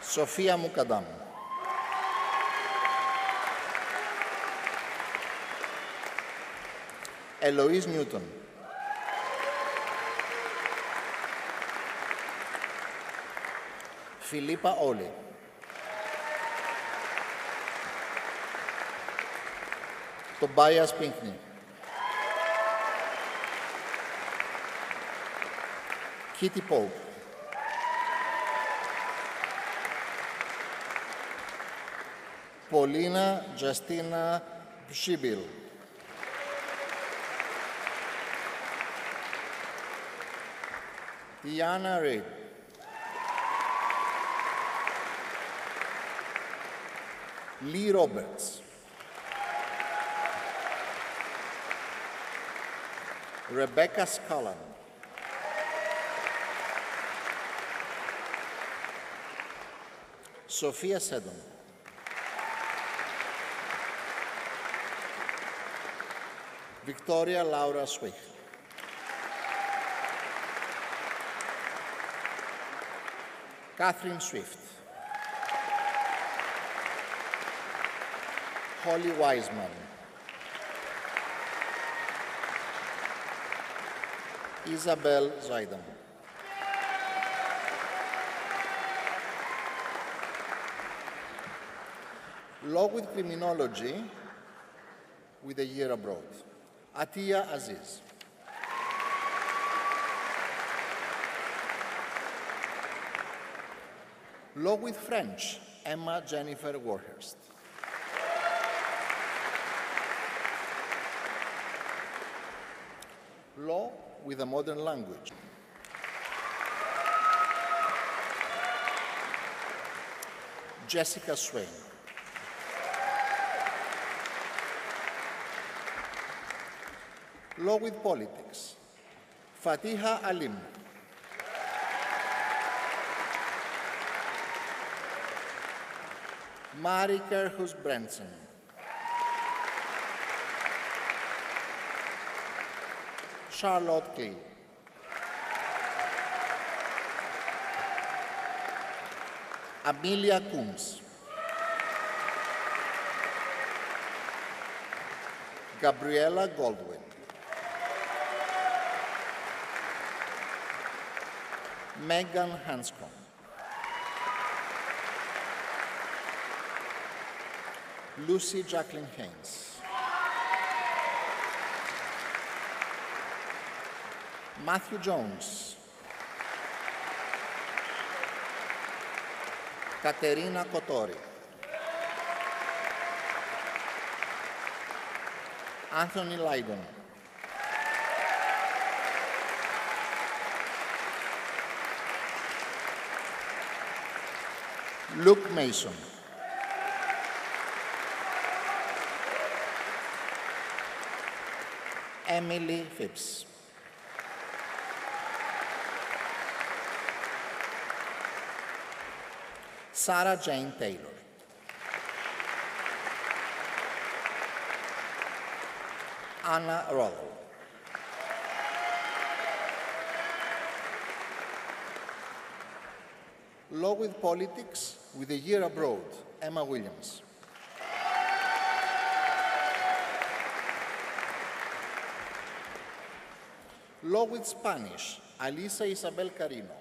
S4: Sophia Mukadam. Eloise Newton. Philippa Oli. Tobias Pinkney. Kitty Pope. Paulina Justina Pshibil. Diana Reid. Lee Roberts. Rebecca Scullen. Sophia Seddon. Victoria Laura Swick. Catherine Swift. Holly Wiseman. Isabel Zaidam. Law with Criminology with a year abroad. Atiya Aziz. Law with French, Emma Jennifer Warhurst. Law with a modern language. Jessica Swain. Law with Politics. Fatiha Alim. Mari Kerhus Brentson. Charlotte Klee. Amelia Coombs. Gabriella Goldwyn. Megan Hanscom. Lucy Jacqueline Haynes. Matthew Jones. Katerina Kotori. Anthony Lydon. Luke Mason. Emily Phipps. Sarah Jane Taylor. Anna Rothel. Law with Politics with a year abroad, Emma Williams. Law with Spanish, Alisa Isabel Carino.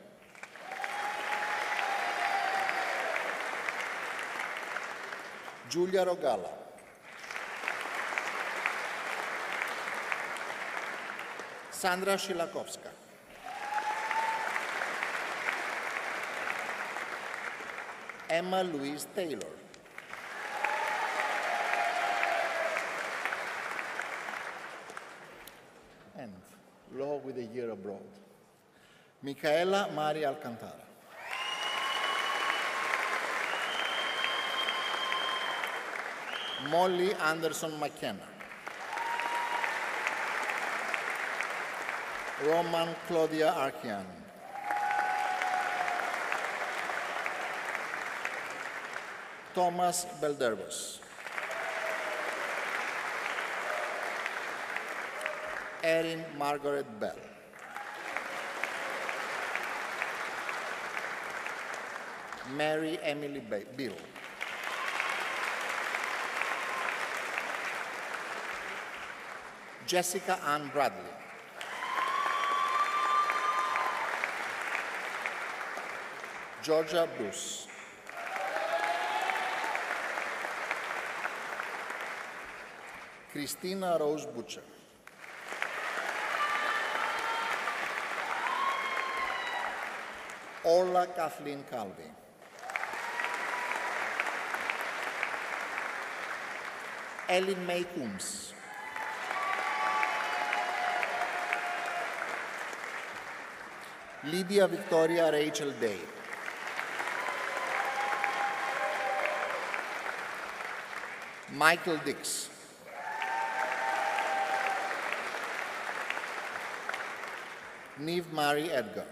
S4: Julia Rogala. Sandra Shilakowska. Emma Louise Taylor. And law with a year abroad. Micaela Mari Alcantara. Molly Anderson McKenna. Roman Claudia Arkian. Thomas Beldervos. Erin Margaret Bell. Mary Emily Bill. Jessica Ann Bradley. Georgia Bruce. Christina Rose Butcher. Orla Kathleen Calvi. Ellen May Coombs. Lydia Victoria Rachel Day. Michael Dix. Neve Marie Edgar.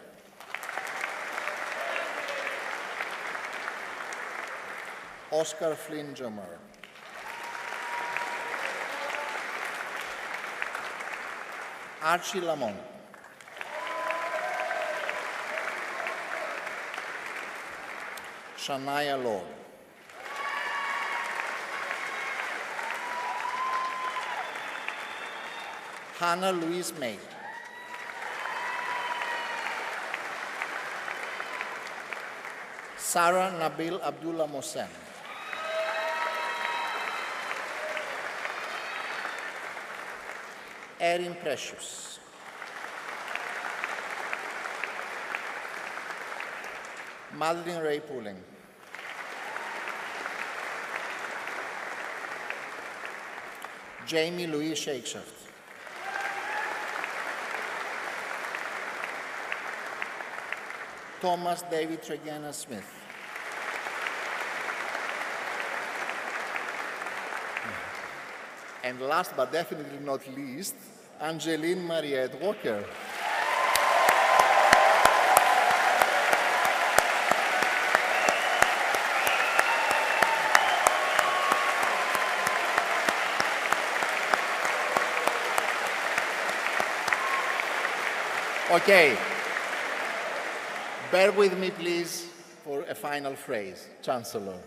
S4: Oscar Flynn Jammer. Archie Lamont. Shania Lord. Hannah Louise May. Sarah Nabil Abdullah Mohsen. Erin Precious. Madeline Ray Pooling. Jamie Louise Shakeshaft. Thomas David Tregena Smith. And last but definitely not least, Angeline Mariette Walker. Okay. Bear with me, please, for a final phrase. Chancellor,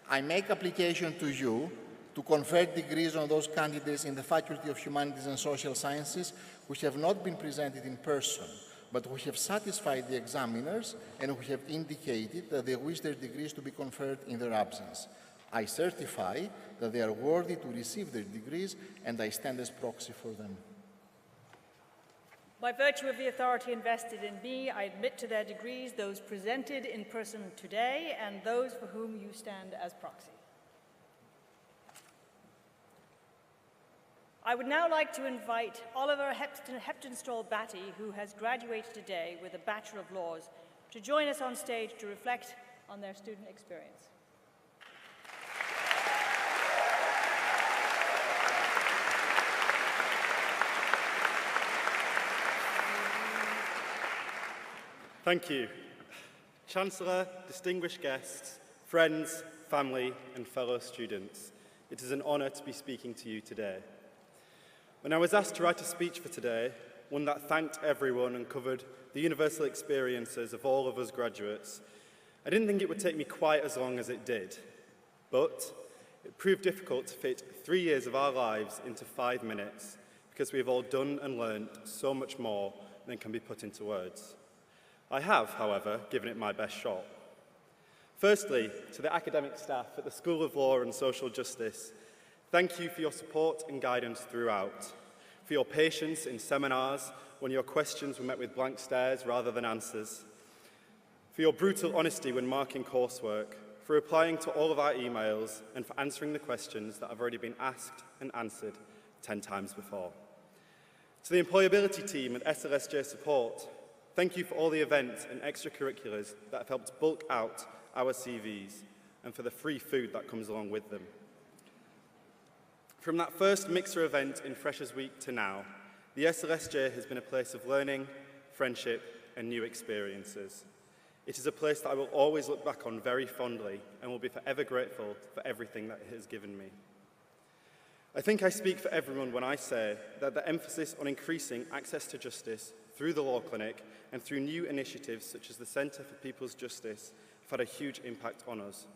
S4: I make application to you to confer degrees on those candidates in the Faculty of Humanities and Social Sciences who have not been presented in person, but who have satisfied the examiners and who have indicated that they wish their degrees to be conferred in their absence. I certify that they are worthy to receive their degrees, and I stand as proxy for them.
S2: By virtue of the authority invested in me, I admit to their degrees those presented in person today and those for whom you stand as proxy. I would now like to invite Oliver Heptonstall-Batty, who has graduated today with a Bachelor of Laws, to join us on stage to reflect on their student experience.
S5: Thank you. Chancellor, distinguished guests, friends, family, and fellow students, it is an honour to be speaking to you today. When I was asked to write a speech for today, one that thanked everyone and covered the universal experiences of all of us graduates, I didn't think it would take me quite as long as it did. But it proved difficult to fit 3 years of our lives into 5 minutes, because we have all done and learned so much more than can be put into words. I have, however, given it my best shot. Firstly, to the academic staff at the School of Law and Social Justice, thank you for your support and guidance throughout, for your patience in seminars when your questions were met with blank stares rather than answers, for your brutal honesty when marking coursework, for replying to all of our emails, and for answering the questions that have already been asked and answered 10 times before. To the employability team at SLSJ Support, thank you for all the events and extracurriculars that have helped bulk out our CVs and for the free food that comes along with them. From that first Mixer event in Freshers Week to now, the SLSJ has been a place of learning, friendship, and new experiences. It is a place that I will always look back on very fondly and will be forever grateful for everything that it has given me. I think I speak for everyone when I say that the emphasis on increasing access to justice through the Law Clinic and through new initiatives such as the Centre for People's Justice have had a huge impact on us.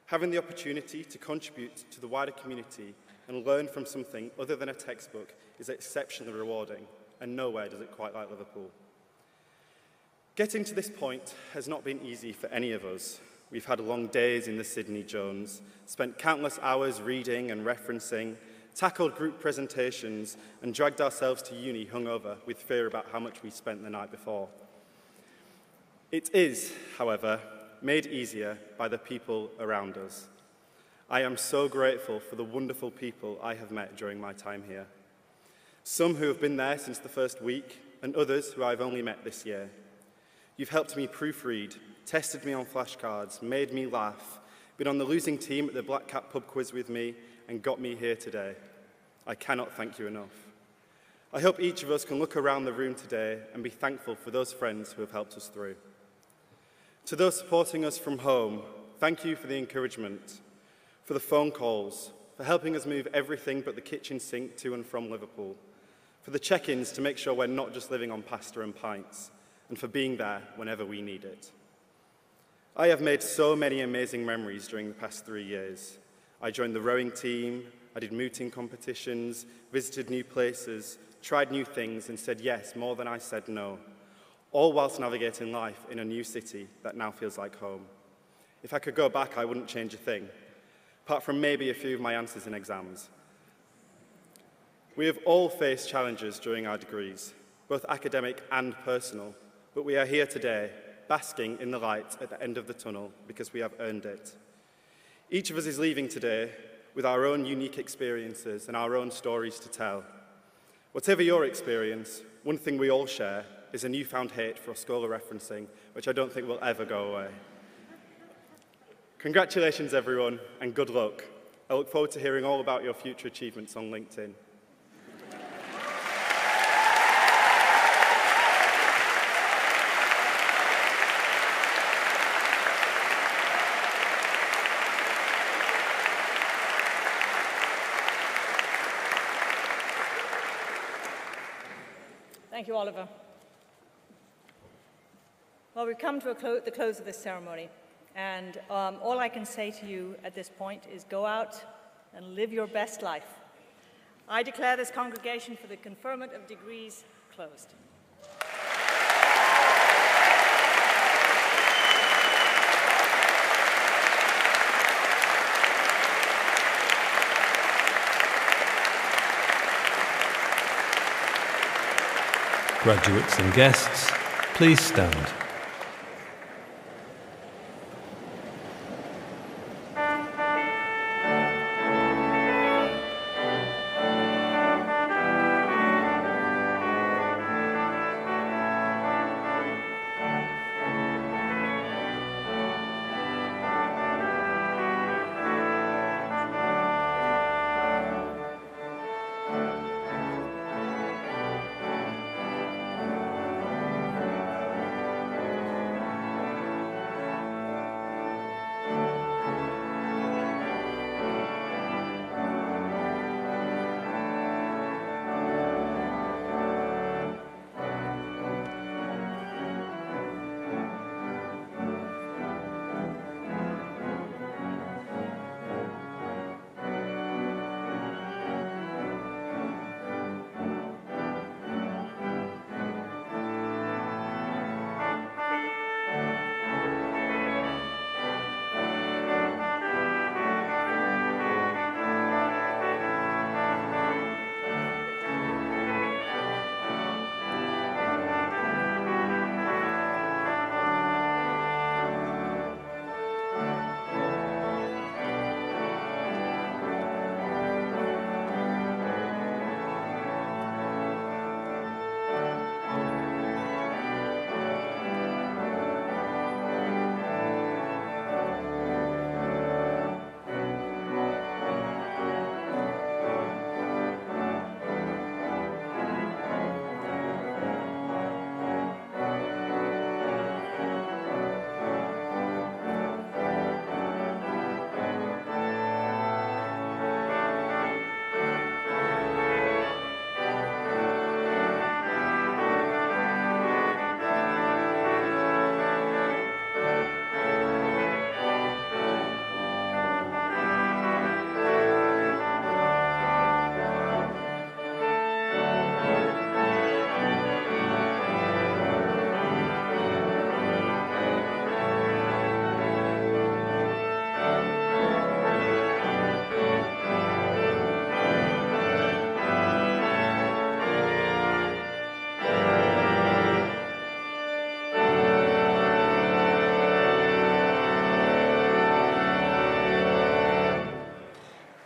S5: Having the opportunity to contribute to the wider community and learn from something other than a textbook is exceptionally rewarding, and nowhere does it quite like Liverpool. Getting to this point has not been easy for any of us. We've had long days in the Sydney Jones, spent countless hours reading and referencing, tackled group presentations, and dragged ourselves to uni hungover with fear about how much we spent the night before. It is, however, made easier by the people around us. I am so grateful for the wonderful people I have met during my time here. Some who have been there since the first week, and others who I've only met this year. You've helped me proofread, tested me on flashcards, made me laugh, been on the losing team at the Black Cat pub quiz with me, and got me here today. I cannot thank you enough. I hope each of us can look around the room today and be thankful for those friends who have helped us through. To those supporting us from home, thank you for the encouragement, for the phone calls, for helping us move everything but the kitchen sink to and from Liverpool, for the check-ins to make sure we're not just living on pasta and pints, and for being there whenever we need it. I have made so many amazing memories during the past 3 years. I joined the rowing team, I did mooting competitions, visited new places, tried new things, and said yes more than I said no, all whilst navigating life in a new city that now feels like home. If I could go back, I wouldn't change a thing, apart from maybe a few of my answers in exams. We have all faced challenges during our degrees, both academic and personal, but we are here today, basking in the light at the end of the tunnel because we have earned it. Each of us is leaving today with our own unique experiences and our own stories to tell. Whatever your experience, one thing we all share is a newfound hate for scholar referencing, which I don't think will ever go away. Congratulations, everyone, and good luck. I look forward to hearing all about your future achievements on LinkedIn.
S2: Thank you, Oliver. Well, we've come to the close of this ceremony, and all I can say to you at this point is go out and live your best life. I declare this congregation for the conferment of degrees closed.
S1: Graduates and guests, please stand.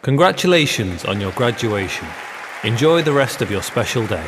S1: Congratulations on your graduation. Enjoy the rest of your special day.